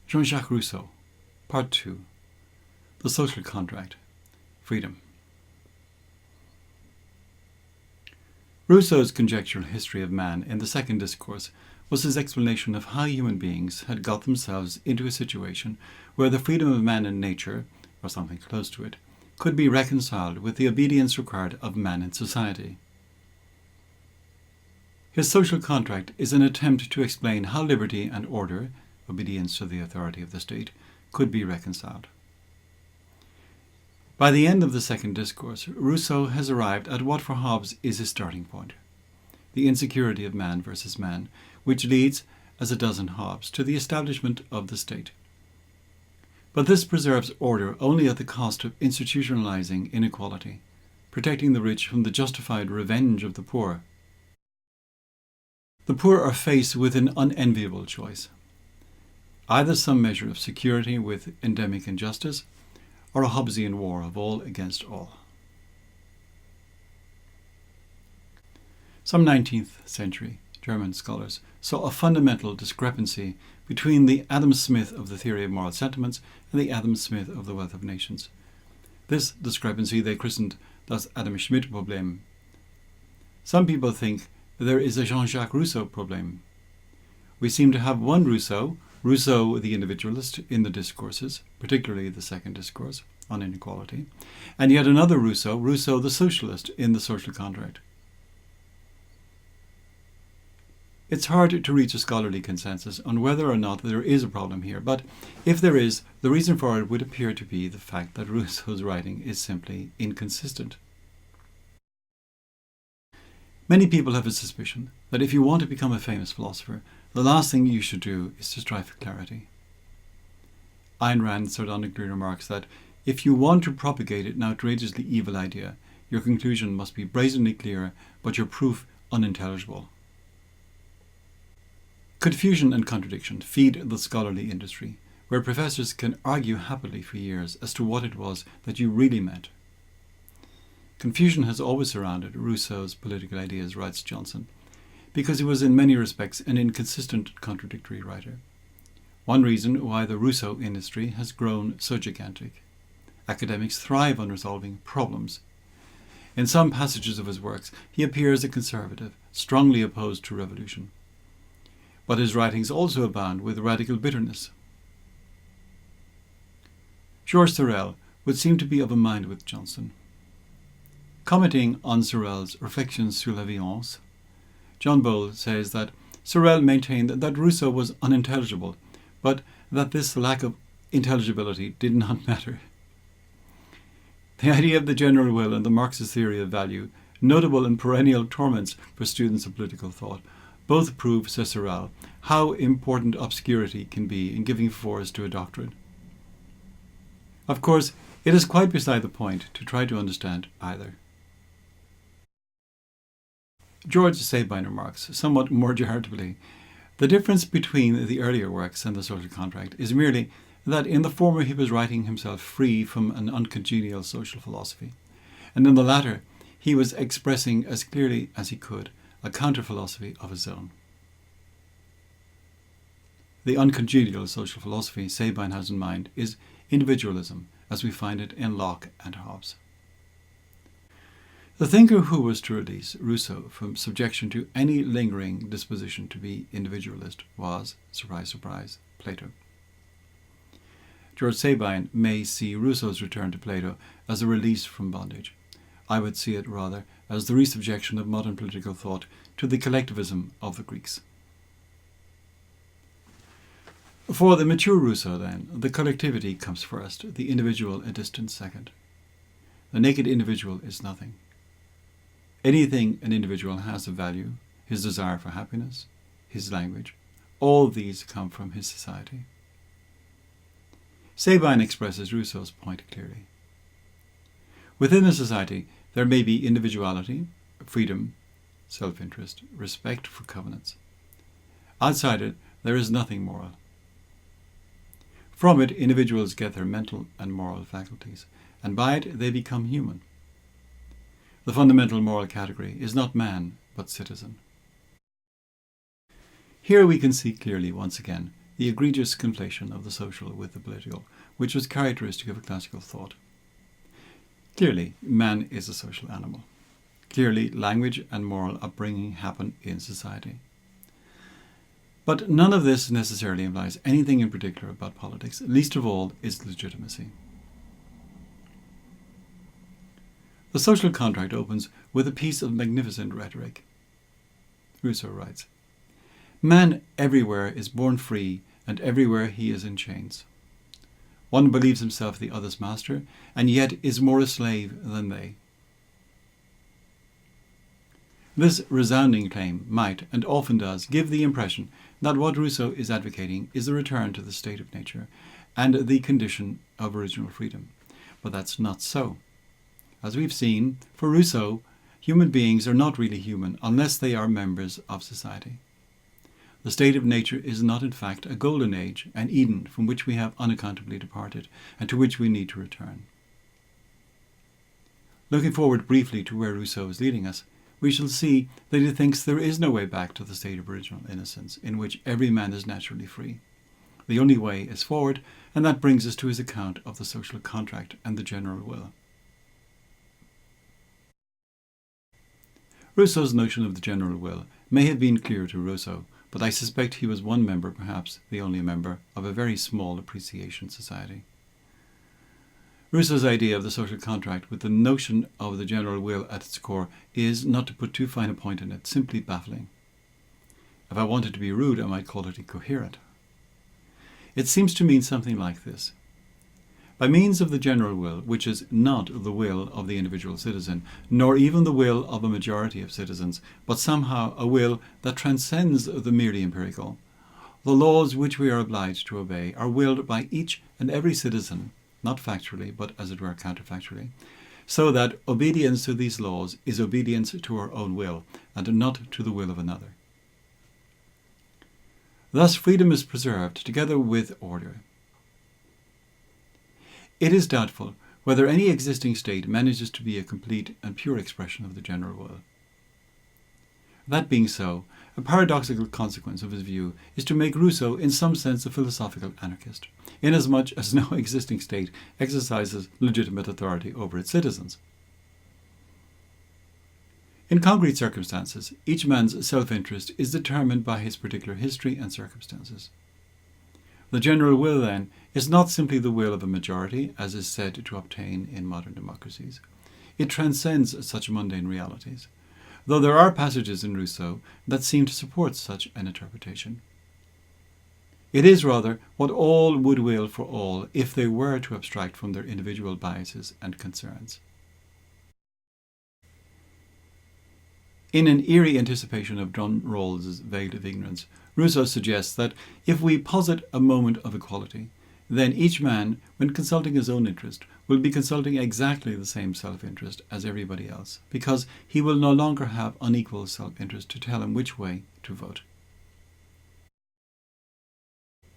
Jean-Jacques Rousseau, Part 2. The Social Contract. Freedom. Rousseau's conjectural history of man in the second discourse was his explanation of how human beings had got themselves into a situation where the freedom of man in nature, or something close to it, could be reconciled with the obedience required of man in society. His social contract is an attempt to explain how liberty and order, obedience to the authority of the state, could be reconciled. By the end of the second discourse, Rousseau has arrived at what for Hobbes is his starting point, the insecurity of man versus man, which leads, as it does in Hobbes, to the establishment of the state. But this preserves order only at the cost of institutionalizing inequality, protecting the rich from the justified revenge of the poor. The poor are faced with an unenviable choice: either some measure of security with endemic injustice, or a Hobbesian war of all against all. Some 19th century German scholars saw a fundamental discrepancy between the Adam Smith of the theory of moral sentiments and the Adam Smith of the wealth of nations. This discrepancy they christened das Adam Smith Problem. Some people think there is a Jean-Jacques Rousseau problem. We seem to have one Rousseau the individualist in the discourses, particularly the second discourse on inequality, and yet another Rousseau the socialist in the social contract. It's hard to reach a scholarly consensus on whether or not there is a problem here, but if there is, the reason for it would appear to be the fact that Rousseau's writing is simply inconsistent. Many people have a suspicion that if you want to become a famous philosopher, the last thing you should do is to strive for clarity. Ayn Rand sardonically remarks that if you want to propagate an outrageously evil idea, your conclusion must be brazenly clear, but your proof unintelligible. Confusion and contradiction feed the scholarly industry, where professors can argue happily for years as to what it was that you really meant. Confusion has always surrounded Rousseau's political ideas, writes Johnson, because he was in many respects an inconsistent, contradictory writer. One reason why the Rousseau industry has grown so gigantic. Academics thrive on resolving problems. In some passages of his works, he appears a conservative, strongly opposed to revolution. But his writings also abound with radical bitterness. Georges Sorel would seem to be of a mind with Johnson. Commenting on Sorel's Reflections sur la Violence, John Bull says that Sorel maintained that Rousseau was unintelligible, but that this lack of intelligibility did not matter. The idea of the general will and the Marxist theory of value, notable and perennial torments for students of political thought, both prove, says Sorel, how important obscurity can be in giving force to a doctrine. Of course, it is quite beside the point to try to understand either. George Sabine remarks, somewhat more charitably, the difference between the earlier works and the social contract is merely that in the former he was writing himself free from an uncongenial social philosophy, and in the latter he was expressing as clearly as he could a counter-philosophy of his own. The uncongenial social philosophy Sabine has in mind is individualism, as we find it in Locke and Hobbes. The thinker who was to release Rousseau from subjection to any lingering disposition to be individualist was, surprise, surprise, Plato. George Sabine may see Rousseau's return to Plato as a release from bondage. I would see it rather as the resubjection of modern political thought to the collectivism of the Greeks. For the mature Rousseau, then, the collectivity comes first, the individual a distant second. The naked individual is nothing. Anything an individual has of value, his desire for happiness, his language, all these come from his society. Sabine expresses Rousseau's point clearly. Within a society, there may be individuality, freedom, self-interest, respect for covenants. Outside it, there is nothing moral. From it, individuals get their mental and moral faculties, and by it they become human. The fundamental moral category is not man, but citizen. Here we can see clearly once again the egregious conflation of the social with the political, which was characteristic of classical thought. Clearly, man is a social animal. Clearly, language and moral upbringing happen in society. But none of this necessarily implies anything in particular about politics, least of all its legitimacy. The social contract opens with a piece of magnificent rhetoric. Rousseau writes, "Man everywhere is born free, and everywhere he is in chains. One believes himself the other's master, and yet is more a slave than they." This resounding claim might, and often does, give the impression that what Rousseau is advocating is the return to the state of nature and the condition of original freedom. But that's not so. As we've seen, for Rousseau, human beings are not really human unless they are members of society. The state of nature is not in fact a golden age, an Eden from which we have unaccountably departed and to which we need to return. Looking forward briefly to where Rousseau is leading us, we shall see that he thinks there is no way back to the state of original innocence in which every man is naturally free. The only way is forward, and that brings us to his account of the social contract and the general will. Rousseau's notion of the general will may have been clear to Rousseau, but I suspect he was one member, perhaps the only member, of a very small appreciation society. Rousseau's idea of the social contract, with the notion of the general will at its core, is, not to put too fine a point on it, simply baffling. If I wanted to be rude, I might call it incoherent. It seems to mean something like this. By means of the general will, which is not the will of the individual citizen, nor even the will of a majority of citizens, but somehow a will that transcends the merely empirical, the laws which we are obliged to obey are willed by each and every citizen, not factually, but as it were counterfactually, so that obedience to these laws is obedience to our own will, and not to the will of another. Thus freedom is preserved together with order. It is doubtful whether any existing state manages to be a complete and pure expression of the general will. That being so, a paradoxical consequence of his view is to make Rousseau in some sense a philosophical anarchist, inasmuch as no existing state exercises legitimate authority over its citizens. In concrete circumstances, each man's self-interest is determined by his particular history and circumstances. The general will, then, is not simply the will of a majority, as is said to obtain in modern democracies. It transcends such mundane realities, though there are passages in Rousseau that seem to support such an interpretation. It is rather what all would will for all if they were to abstract from their individual biases and concerns. In an eerie anticipation of John Rawls's Veil of Ignorance, Rousseau suggests that if we posit a moment of equality, then each man, when consulting his own interest, will be consulting exactly the same self-interest as everybody else, because he will no longer have unequal self-interest to tell him which way to vote.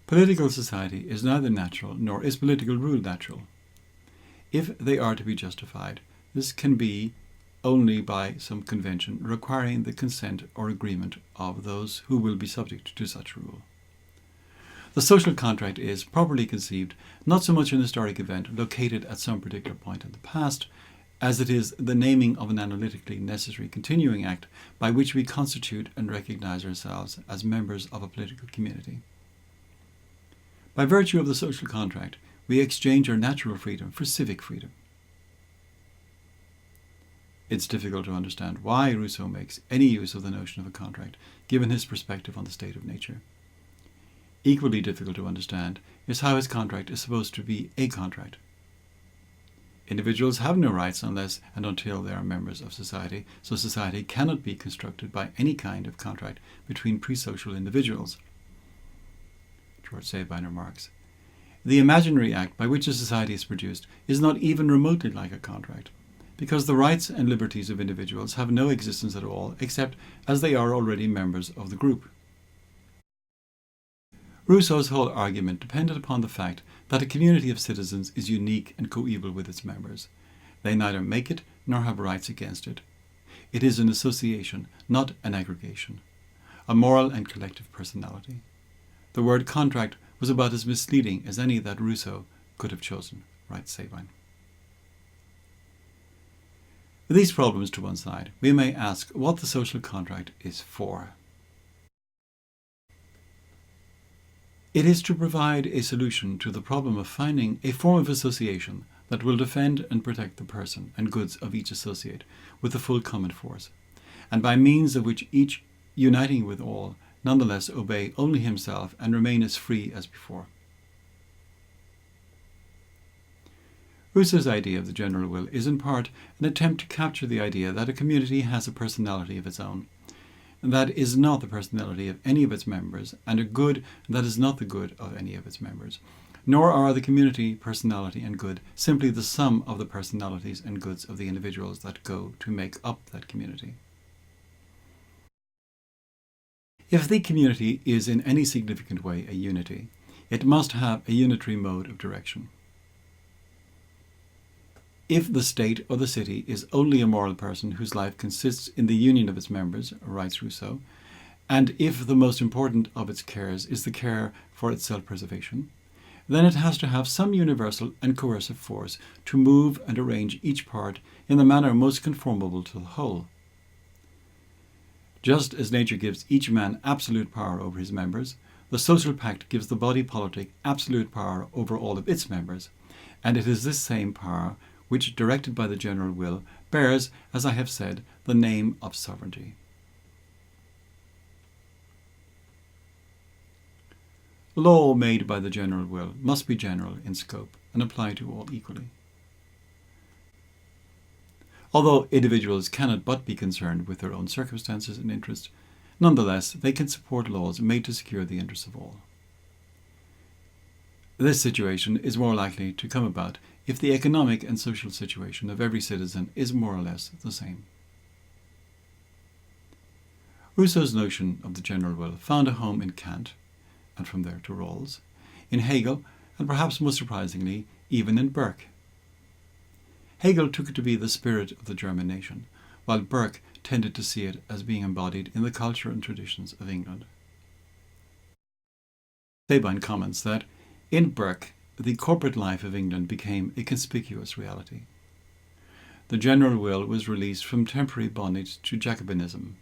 Political society is neither natural nor is political rule natural. If they are to be justified, this can be only by some convention requiring the consent or agreement of those who will be subject to such rule. The social contract is, properly conceived, not so much an historic event located at some particular point in the past, as it is the naming of an analytically necessary continuing act by which we constitute and recognize ourselves as members of a political community. By virtue of the social contract, we exchange our natural freedom for civic freedom. It's difficult to understand why Rousseau makes any use of the notion of a contract, given his perspective on the state of nature. Equally difficult to understand is how his contract is supposed to be a contract. Individuals have no rights unless and until they are members of society, so society cannot be constructed by any kind of contract between pre-social individuals. George Sabine remarks, "The imaginary act by which a society is produced is not even remotely like a contract, because the rights and liberties of individuals have no existence at all except as they are already members of the group." Rousseau's whole argument depended upon the fact that a community of citizens is unique and coeval with its members. They neither make it nor have rights against it. It is an association, not an aggregation, a moral and collective personality. The word contract was about as misleading as any that Rousseau could have chosen, writes Sabine. With these problems to one side, we may ask what the social contract is for. It is to provide a solution to the problem of finding a form of association that will defend and protect the person and goods of each associate with the full common force, and by means of which each, uniting with all, nonetheless obey only himself and remain as free as before. Rousseau's idea of the general will is in part an attempt to capture the idea that a community has a personality of its own, and that is not the personality of any of its members, and a good that is not the good of any of its members, nor are the community, personality, and good simply the sum of the personalities and goods of the individuals that go to make up that community. If the community is in any significant way a unity, it must have a unitary mode of direction. If the state or the city is only a moral person whose life consists in the union of its members, writes Rousseau, and if the most important of its cares is the care for its self-preservation, then it has to have some universal and coercive force to move and arrange each part in the manner most conformable to the whole. Just as nature gives each man absolute power over his members, the social pact gives the body politic absolute power over all of its members, and it is this same power which, directed by the general will, bears, as I have said, the name of sovereignty. Law made by the general will must be general in scope and apply to all equally. Although individuals cannot but be concerned with their own circumstances and interests, nonetheless they can support laws made to secure the interests of all. This situation is more likely to come about if the economic and social situation of every citizen is more or less the same. Rousseau's notion of the general will found a home in Kant, and from there to Rawls, in Hegel, and perhaps most surprisingly, even in Burke. Hegel took it to be the spirit of the German nation, while Burke tended to see it as being embodied in the culture and traditions of England. Sabine comments that, in Burke, the corporate life of England became a conspicuous reality. The general will was released from temporary bondage to Jacobinism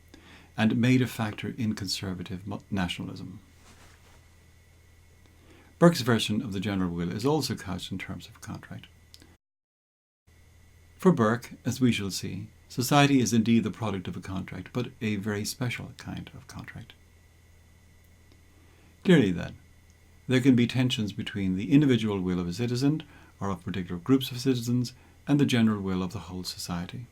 and made a factor in conservative nationalism. Burke's version of the general will is also couched in terms of contract. For Burke, as we shall see, society is indeed the product of a contract, but a very special kind of contract. Clearly, then, there can be tensions between the individual will of a citizen, or of particular groups of citizens, and the general will of the whole society.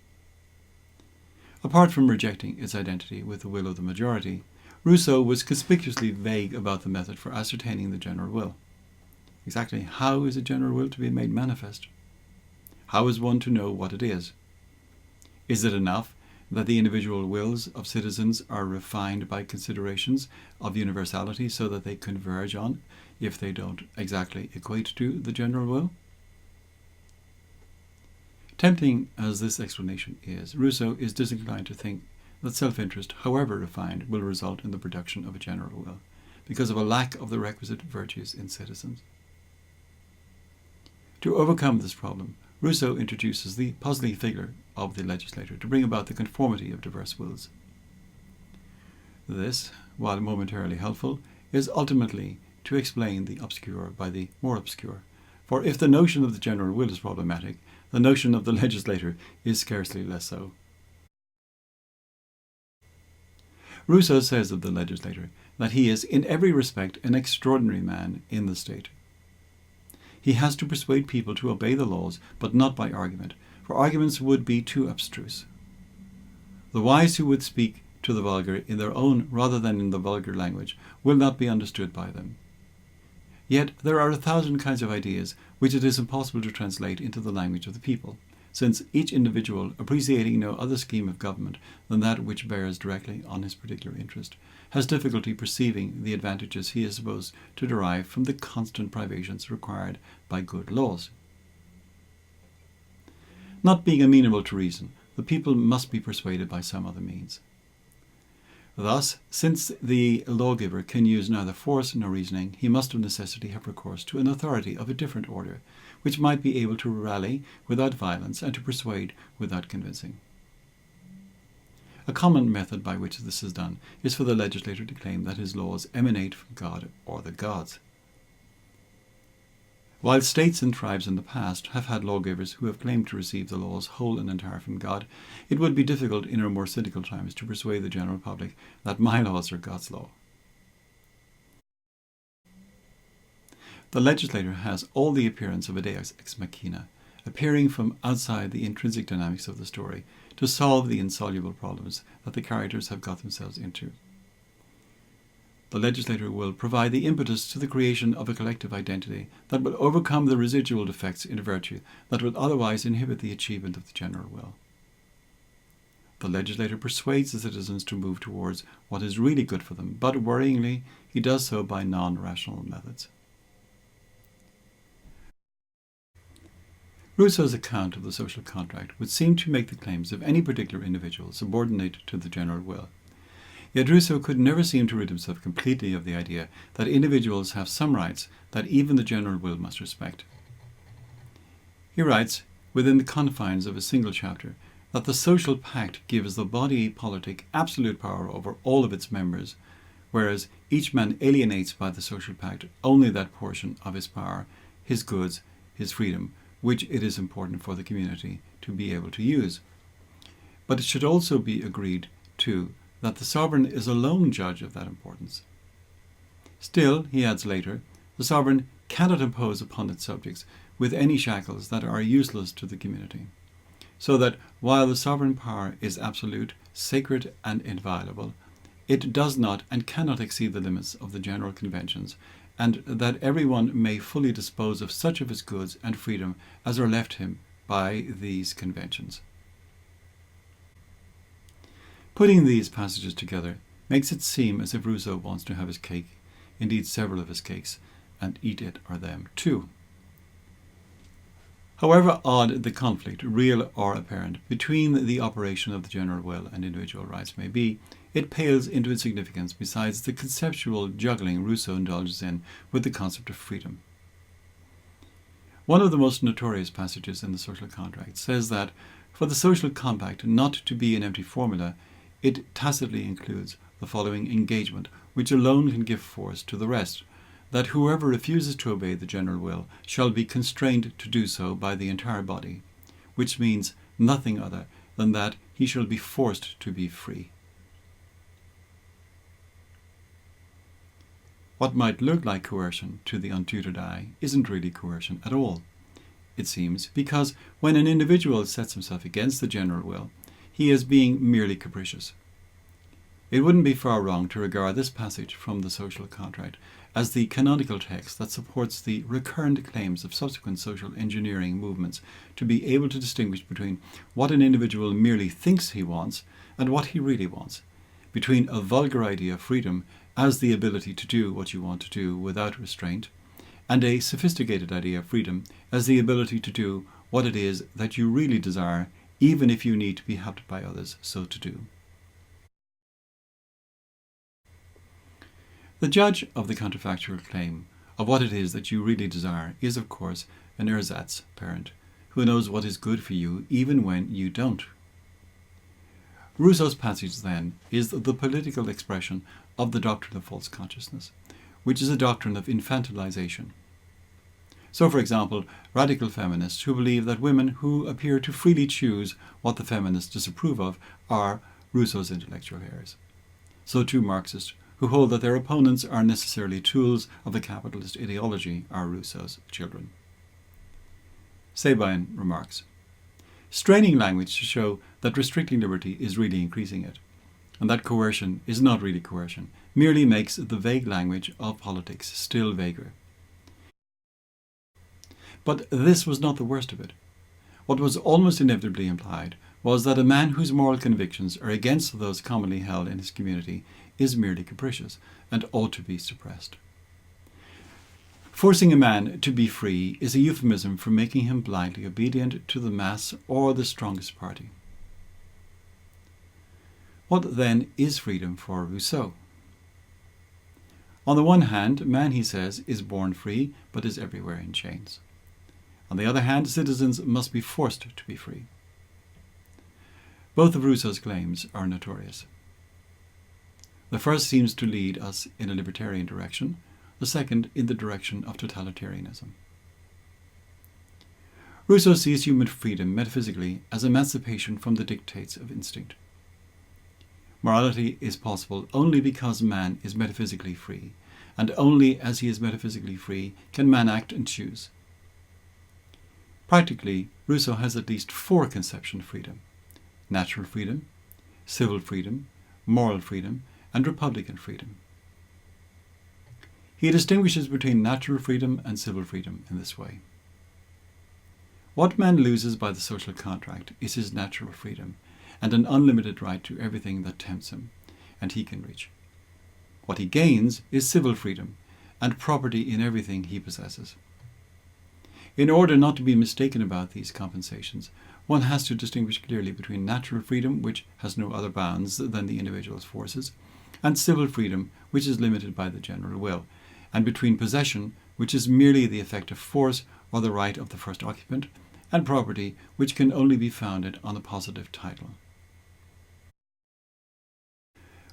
Apart from rejecting its identity with the will of the majority, Rousseau was conspicuously vague about the method for ascertaining the general will. Exactly how is a general will to be made manifest? How is one to know what it is? Is it enough that the individual wills of citizens are refined by considerations of universality so that they converge on, if they don't exactly equate to, the general will? Tempting as this explanation is, Rousseau is disinclined to think that self-interest, however refined, will result in the production of a general will, because of a lack of the requisite virtues in citizens. To overcome this problem, Rousseau introduces the puzzling figure of the legislator to bring about the conformity of diverse wills. This, while momentarily helpful, is ultimately to explain the obscure by the more obscure, for if the notion of the general will is problematic, the notion of the legislator is scarcely less so. Rousseau says of the legislator that he is in every respect an extraordinary man in the state. He has to persuade people to obey the laws, but not by argument, for arguments would be too abstruse. The wise who would speak to the vulgar in their own rather than in the vulgar language will not be understood by them. Yet there are 1,000 kinds of ideas which it is impossible to translate into the language of the people, since each individual, appreciating no other scheme of government than that which bears directly on his particular interest, has difficulty perceiving the advantages he is supposed to derive from the constant privations required by good laws. Not being amenable to reason, the people must be persuaded by some other means. Thus, since the lawgiver can use neither force nor reasoning, he must of necessity have recourse to an authority of a different order, which might be able to rally without violence and to persuade without convincing. A common method by which this is done is for the legislator to claim that his laws emanate from God or the gods. While states and tribes in the past have had lawgivers who have claimed to receive the laws whole and entire from God, it would be difficult in our more cynical times to persuade the general public that my laws are God's law. The legislator has all the appearance of a deus ex machina, appearing from outside the intrinsic dynamics of the story to solve the insoluble problems that the characters have got themselves into. The legislator will provide the impetus to the creation of a collective identity that will overcome the residual defects in virtue that would otherwise inhibit the achievement of the general will. The legislator persuades the citizens to move towards what is really good for them, but worryingly, he does so by non-rational methods. Rousseau's account of the social contract would seem to make the claims of any particular individual subordinate to the general will. Yet Rousseau could never seem to rid himself completely of the idea that individuals have some rights that even the general will must respect. He writes, within the confines of a single chapter, that the social pact gives the body politic absolute power over all of its members, whereas each man alienates by the social pact only that portion of his power, his goods, his freedom, which it is important for the community to be able to use. But it should also be agreed, too, that the sovereign is alone judge of that importance. Still, he adds later, the sovereign cannot impose upon its subjects with any shackles that are useless to the community. So that while the sovereign power is absolute, sacred, and inviolable, it does not and cannot exceed the limits of the general conventions, and that everyone may fully dispose of such of his goods and freedom as are left him by these conventions. Putting these passages together makes it seem as if Rousseau wants to have his cake, indeed several of his cakes, and eat it or them too. However odd the conflict, real or apparent, between the operation of the general will and individual rights may be, it pales into insignificance beside the conceptual juggling Rousseau indulges in with the concept of freedom. One of the most notorious passages in the social contract says that, for the social compact not to be an empty formula, it tacitly includes the following engagement, which alone can give force to the rest, that whoever refuses to obey the general will shall be constrained to do so by the entire body, which means nothing other than that he shall be forced to be free. What might look like coercion to the untutored eye isn't really coercion at all, it seems, because when an individual sets himself against the general will, he is being merely capricious. It wouldn't be far wrong to regard this passage from the social contract as the canonical text that supports the recurrent claims of subsequent social engineering movements to be able to distinguish between what an individual merely thinks he wants and what he really wants, between a vulgar idea of freedom as the ability to do what you want to do without restraint, and a sophisticated idea of freedom as the ability to do what it is that you really desire, even if you need to be helped by others so to do. The judge of the counterfactual claim of what it is that you really desire is, of course, an ersatz parent who knows what is good for you even when you don't. Rousseau's passage, then, is the political expression of the doctrine of false consciousness, which is a doctrine of infantilization. So, for example, radical feminists who believe that women who appear to freely choose what the feminists disapprove of are Rousseau's intellectual heirs. So too Marxists who hold that their opponents are necessarily tools of the capitalist ideology are Rousseau's children. Sabine remarks, straining language to show that restricting liberty is really increasing it, and that coercion is not really coercion, merely makes the vague language of politics still vaguer. But this was not the worst of it. What was almost inevitably implied was that a man whose moral convictions are against those commonly held in his community is merely capricious and ought to be suppressed. Forcing a man to be free is a euphemism for making him blindly obedient to the mass or the strongest party. What then is freedom for Rousseau? On the one hand, man, he says, is born free, but is everywhere in chains. On the other hand, citizens must be forced to be free. Both of Rousseau's claims are notorious. The first seems to lead us in a libertarian direction, the second in the direction of totalitarianism. Rousseau sees human freedom metaphysically as emancipation from the dictates of instinct. Morality is possible only because man is metaphysically free, and only as he is metaphysically free can man act and choose. Practically, Rousseau has at least four conceptions of freedom: natural freedom, civil freedom, moral freedom, and republican freedom. He distinguishes between natural freedom and civil freedom in this way. What man loses by the social contract is his natural freedom and an unlimited right to everything that tempts him and he can reach. What he gains is civil freedom and property in everything he possesses. In order not to be mistaken about these compensations, one has to distinguish clearly between natural freedom, which has no other bounds than the individual's forces, and civil freedom, which is limited by the general will, and between possession, which is merely the effect of force or the right of the first occupant, and property, which can only be founded on a positive title.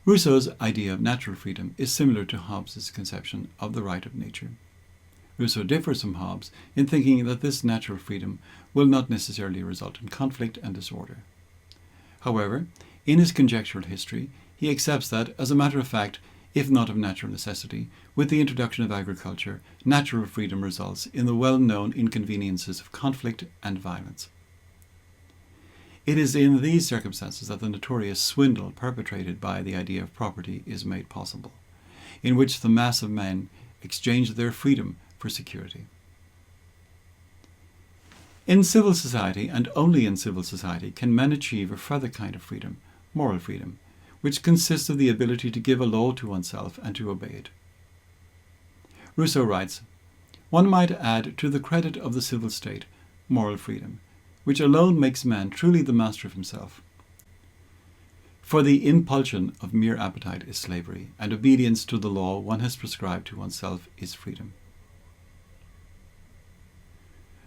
Rousseau's idea of natural freedom is similar to Hobbes's conception of the right of nature. Rousseau differs from Hobbes in thinking that this natural freedom will not necessarily result in conflict and disorder. However, in his conjectural history, he accepts that, as a matter of fact, if not of natural necessity, with the introduction of agriculture, natural freedom results in the well-known inconveniences of conflict and violence. It is in these circumstances that the notorious swindle perpetrated by the idea of property is made possible, in which the mass of men exchange their freedom for security. In civil society, and only in civil society, can men achieve a further kind of freedom, moral freedom, which consists of the ability to give a law to oneself and to obey it. Rousseau writes, "One might add to the credit of the civil state moral freedom, which alone makes man truly the master of himself. For the impulsion of mere appetite is slavery, and obedience to the law one has prescribed to oneself is freedom."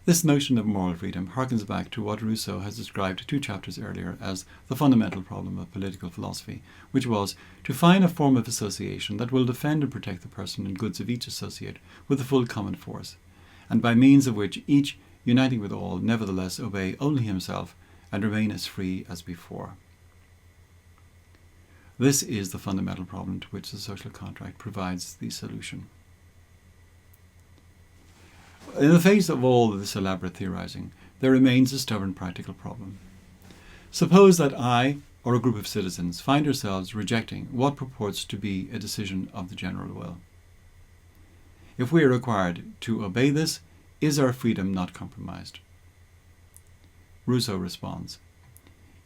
This notion of moral freedom harkens back to what Rousseau has described 2 chapters earlier as the fundamental problem of political philosophy, which was to find a form of association that will defend and protect the person and goods of each associate with the full common force, and by means of which each, uniting with all, nevertheless obey only himself and remain as free as before. This is the fundamental problem to which the social contract provides the solution. In the face of all this elaborate theorizing, there remains a stubborn practical problem. Suppose that I, or a group of citizens, find ourselves rejecting what purports to be a decision of the general will. If we are required to obey this, is our freedom not compromised? Rousseau responds,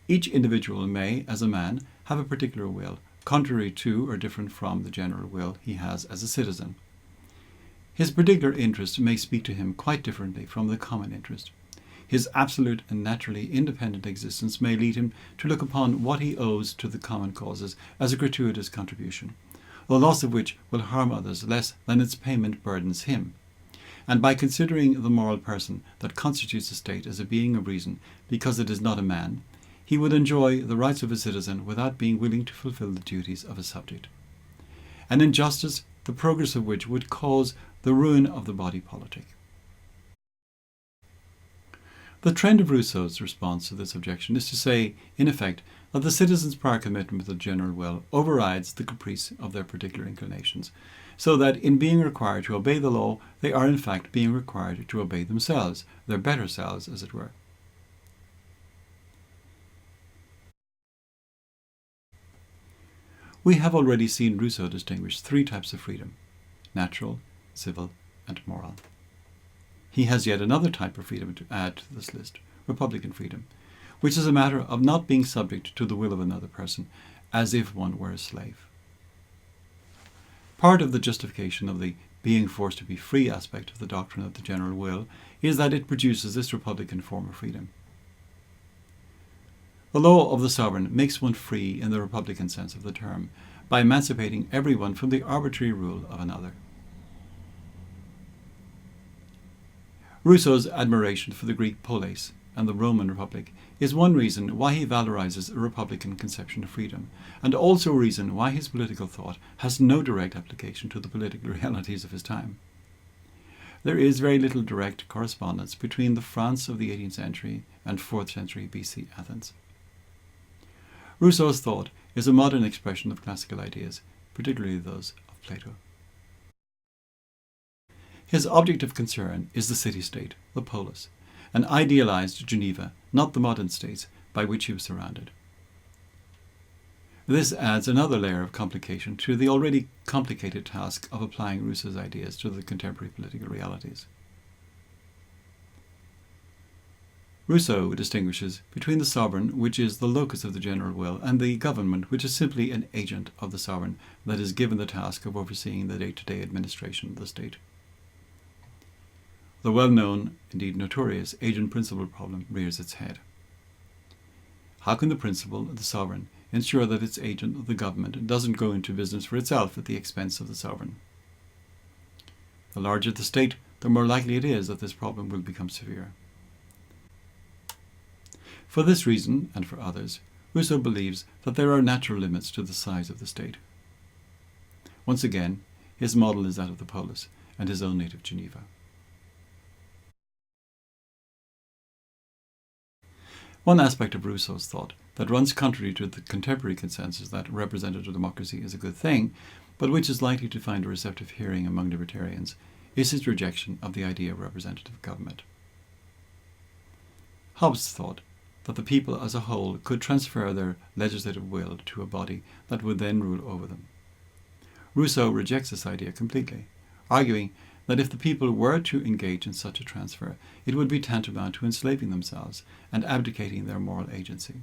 "Each individual may, as a man, have a particular will, contrary to or different from the general will he has as a citizen. His particular interest may speak to him quite differently from the common interest. His absolute and naturally independent existence may lead him to look upon what he owes to the common causes as a gratuitous contribution, the loss of which will harm others less than its payment burdens him. And by considering the moral person that constitutes the state as a being of reason because it is not a man, he would enjoy the rights of a citizen without being willing to fulfill the duties of a subject. An injustice, the progress of which would cause the ruin of the body politic." The trend of Rousseau's response to this objection is to say, in effect, that the citizens' prior commitment to the general will overrides the caprice of their particular inclinations, so that in being required to obey the law, they are in fact being required to obey themselves, their better selves, as it were. We have already seen Rousseau distinguish 3 types of freedom: natural, civil, and moral. He has yet another type of freedom to add to this list, republican freedom, which is a matter of not being subject to the will of another person, as if one were a slave. Part of the justification of the being forced to be free aspect of the doctrine of the general will is that it produces this republican form of freedom. The law of the sovereign makes one free in the republican sense of the term, by emancipating everyone from the arbitrary rule of another. Rousseau's admiration for the Greek polis and the Roman Republic is one reason why he valorizes a republican conception of freedom, and also a reason why his political thought has no direct application to the political realities of his time. There is very little direct correspondence between the France of the 18th century and 4th century BC Athens. Rousseau's thought is a modern expression of classical ideas, particularly those of Plato. His object of concern is the city-state, the polis, an idealized Geneva, not the modern states by which he was surrounded. This adds another layer of complication to the already complicated task of applying Rousseau's ideas to the contemporary political realities. Rousseau distinguishes between the sovereign, which is the locus of the general will, and the government, which is simply an agent of the sovereign that is given the task of overseeing the day-to-day administration of the state. The well-known, indeed notorious, agent-principal problem rears its head. How can the principal, the sovereign, ensure that its agent, the government, doesn't go into business for itself at the expense of the sovereign? The larger the state, the more likely it is that this problem will become severe. For this reason, and for others, Rousseau believes that there are natural limits to the size of the state. Once again, his model is that of the polis and his own native Geneva. One aspect of Rousseau's thought that runs contrary to the contemporary consensus that representative democracy is a good thing, but which is likely to find a receptive hearing among libertarians, is his rejection of the idea of representative government. Hobbes thought that the people as a whole could transfer their legislative will to a body that would then rule over them. Rousseau rejects this idea completely, arguing that if the people were to engage in such a transfer, it would be tantamount to enslaving themselves and abdicating their moral agency.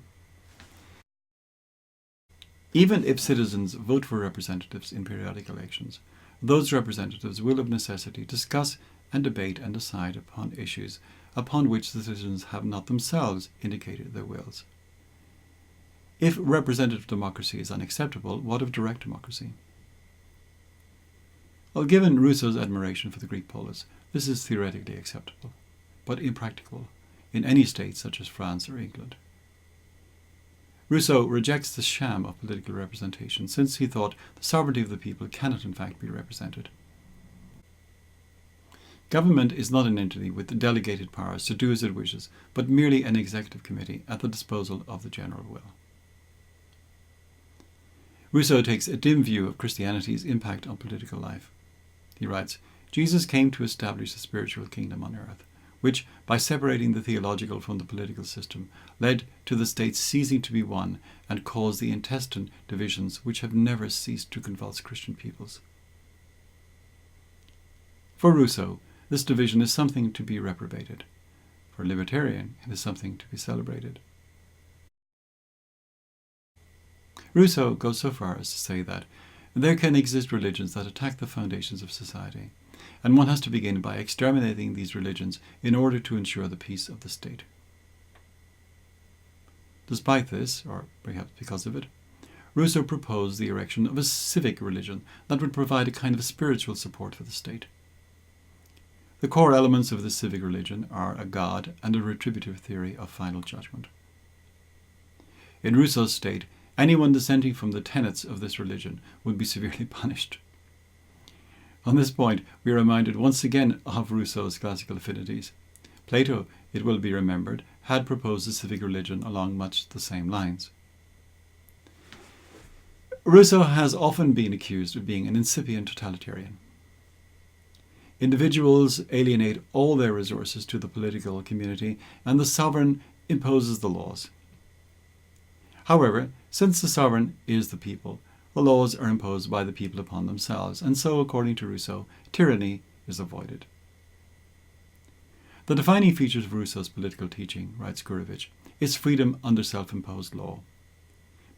Even if citizens vote for representatives in periodic elections, those representatives will of necessity discuss and debate and decide upon issues upon which the citizens have not themselves indicated their wills. If representative democracy is unacceptable, what of direct democracy? Well, given Rousseau's admiration for the Greek polis, this is theoretically acceptable, but impracticable in any state such as France or England. Rousseau rejects the sham of political representation, since he thought the sovereignty of the people cannot in fact be represented. Government is not an entity with delegated powers to do as it wishes, but merely an executive committee at the disposal of the general will. Rousseau takes a dim view of Christianity's impact on political life. He writes, Jesus came to establish a spiritual kingdom on earth, which, by separating the theological from the political system, led to the states ceasing to be one and caused the intestine divisions which have never ceased to convulse Christian peoples. For Rousseau, this division is something to be reprobated. For a libertarian, it is something to be celebrated. Rousseau goes so far as to say that there can exist religions that attack the foundations of society, and one has to begin by exterminating these religions in order to ensure the peace of the state. Despite this, or perhaps because of it, Rousseau proposed the erection of a civic religion that would provide a kind of spiritual support for the state. The core elements of this civic religion are a God and a retributive theory of final judgment. In Rousseau's state, anyone dissenting from the tenets of this religion would be severely punished. On this point, we are reminded once again of Rousseau's classical affinities. Plato, it will be remembered, had proposed a civic religion along much the same lines. Rousseau has often been accused of being an incipient totalitarian. Individuals alienate all their resources to the political community, and the sovereign imposes the laws. However, since the sovereign is the people, the laws are imposed by the people upon themselves, and so, according to Rousseau, tyranny is avoided. The defining features of Rousseau's political teaching, writes Gurevitch, is freedom under self-imposed law.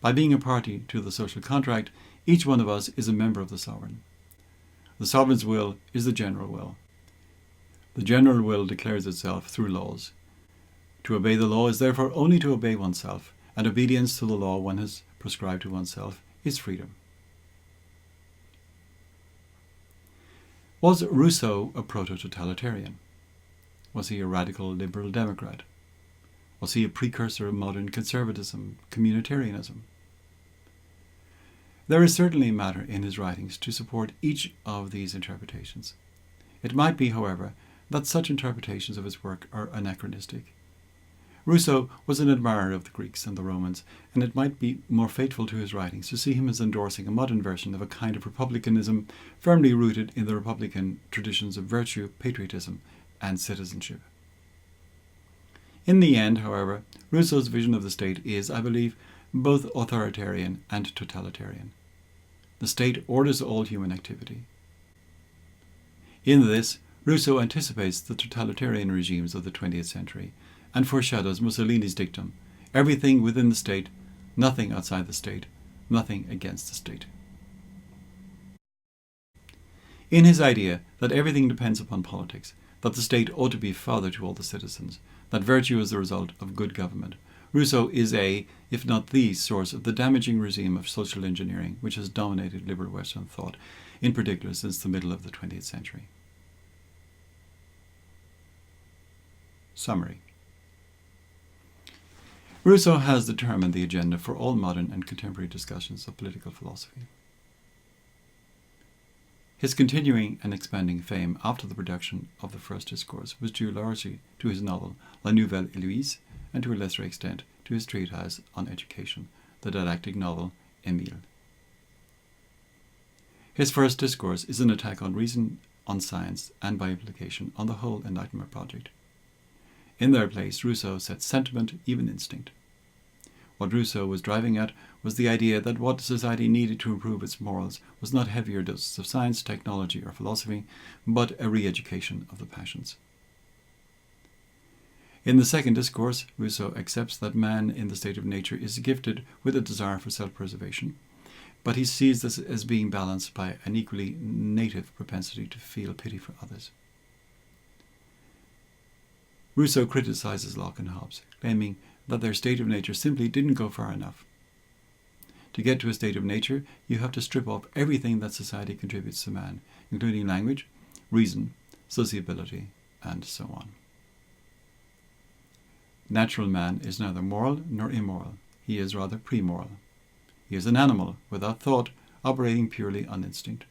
By being a party to the social contract, each one of us is a member of the sovereign. The sovereign's will is the general will. The general will declares itself through laws. To obey the law is therefore only to obey oneself, and obedience to the law one has prescribed to oneself is freedom. Was Rousseau a proto-totalitarian? Was he a radical liberal democrat? Was he a precursor of modern conservatism, communitarianism? There is certainly matter in his writings to support each of these interpretations. It might be, however, that such interpretations of his work are anachronistic. Rousseau was an admirer of the Greeks and the Romans, and it might be more faithful to his writings to see him as endorsing a modern version of a kind of republicanism firmly rooted in the republican traditions of virtue, patriotism, and citizenship. In the end, however, Rousseau's vision of the state is, I believe, both authoritarian and totalitarian. The state orders all human activity. In this, Rousseau anticipates the totalitarian regimes of the 20th century and foreshadows Mussolini's dictum, everything within the state, nothing outside the state, nothing against the state. In his idea that everything depends upon politics, that the state ought to be father to all the citizens, that virtue is the result of good government, Rousseau is a, if not the, source of the damaging regime of social engineering which has dominated liberal Western thought, in particular since the middle of the 20th century. Summary. Rousseau has determined the agenda for all modern and contemporary discussions of political philosophy. His continuing and expanding fame after the production of the first discourse was due largely to his novel La Nouvelle Héloïse, and to a lesser extent to his treatise on education, the didactic novel Émile. His first discourse is an attack on reason, on science, and by implication on the whole Enlightenment project. In their place, Rousseau sets sentiment, even instinct. What Rousseau was driving at was the idea that what society needed to improve its morals was not heavier doses of science, technology, or philosophy, but a re-education of the passions. In the second discourse, Rousseau accepts that man in the state of nature is gifted with a desire for self-preservation, but he sees this as being balanced by an equally native propensity to feel pity for others. Rousseau criticizes Locke and Hobbes, claiming that their state of nature simply didn't go far enough. To get to a state of nature, you have to strip off everything that society contributes to man, including language, reason, sociability, and so on. Natural man is neither moral nor immoral. He is rather premoral. He is an animal without thought, operating purely on instinct.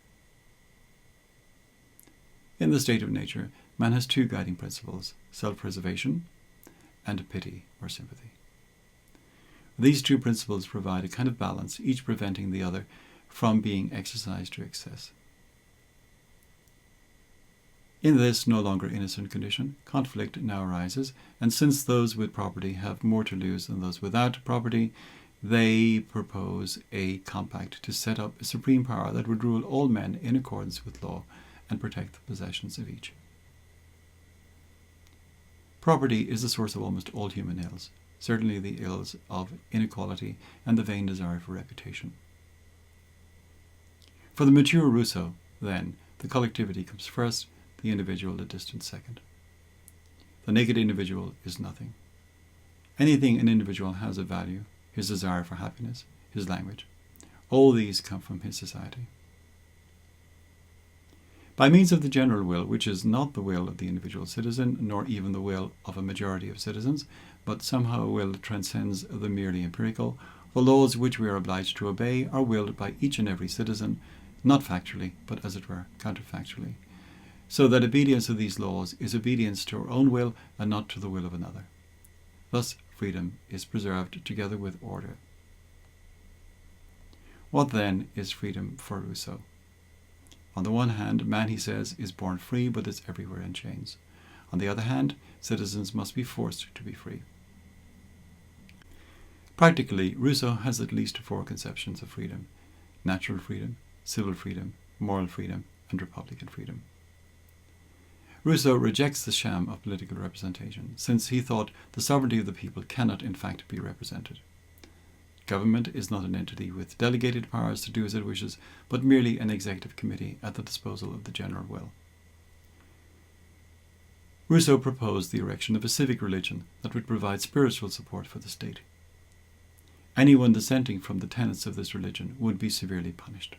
In the state of nature, man has two guiding principles, self-preservation and pity or sympathy. These two principles provide a kind of balance, each preventing the other from being exercised to excess. In this no longer innocent condition, conflict now arises, and since those with property have more to lose than those without property, they propose a compact to set up a supreme power that would rule all men in accordance with law and protect the possessions of each. Property is the source of almost all human ills, certainly the ills of inequality and the vain desire for reputation. For the mature Rousseau, then, the collectivity comes first, the individual a distant second. The naked individual is nothing. Anything an individual has of value, his desire for happiness, his language, all these come from his society. By means of the general will, which is not the will of the individual citizen, nor even the will of a majority of citizens, but somehow a will that transcends the merely empirical, the laws which we are obliged to obey are willed by each and every citizen, not factually, but as it were, counterfactually, so that obedience to these laws is obedience to our own will and not to the will of another. Thus, freedom is preserved together with order. What then is freedom for Rousseau? On the one hand, man, he says, is born free but is everywhere in chains. On the other hand, citizens must be forced to be free. Practically, Rousseau has at least four conceptions of freedom: natural freedom, civil freedom, moral freedom, and republican freedom. Rousseau rejects the sham of political representation, since he thought the sovereignty of the people cannot in fact be represented. Government is not an entity with delegated powers to do as it wishes, but merely an executive committee at the disposal of the general will. Rousseau proposed the erection of a civic religion that would provide spiritual support for the state. anyone dissenting from the tenets of this religion would be severely punished.